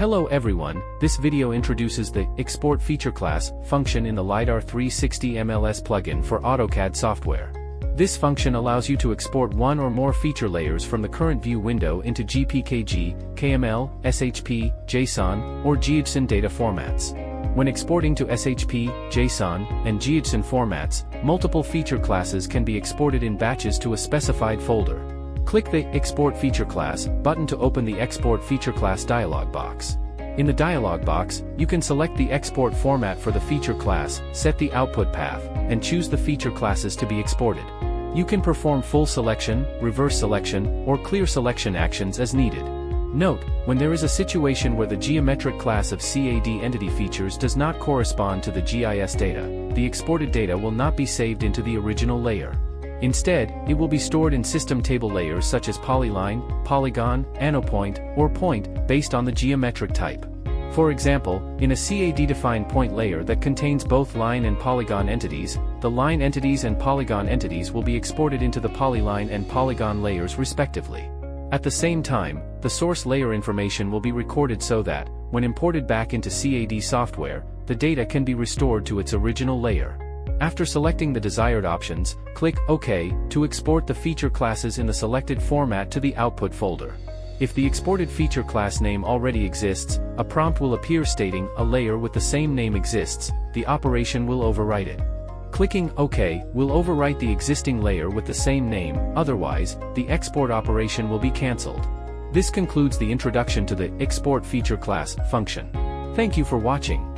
Hello everyone, this video introduces the Export Feature Class function in the LiDAR 360 MLS plugin for AutoCAD software. This function allows you to export one or more feature layers from the current view window into JPKG, KML, SHP, JSON, or GHSON data formats. When exporting to SHP, JSON, and GHSON formats, multiple feature classes can be exported in batches to a specified folder. Click the Export Feature Class button to open the Export Feature Class dialog box. In the dialog box, you can select the export format for the feature class, set the output path, and choose the feature classes to be exported. You can perform full selection, reverse selection, or clear selection actions as needed. Note, when there is a situation where the geometric class of CAD entity features does not correspond to the GIS data, the exported data will not be saved into the original layer. Instead, it will be stored in system table layers such as polyline, polygon, annopoint, or point, based on the geometric type. For example, in a CAD-defined point layer that contains both line and polygon entities, the line entities and polygon entities will be exported into the polyline and polygon layers respectively. At the same time, the source layer information will be recorded so that, when imported back into CAD software, the data can be restored to its original layer. After selecting the desired options, click OK to export the feature classes in the selected format to the output folder. If the exported feature class name already exists, a prompt will appear stating a layer with the same name exists. The operation will overwrite it. Clicking OK will overwrite the existing layer with the same name, otherwise, the export operation will be cancelled. This concludes the introduction to the Export Feature Class function. Thank you for watching.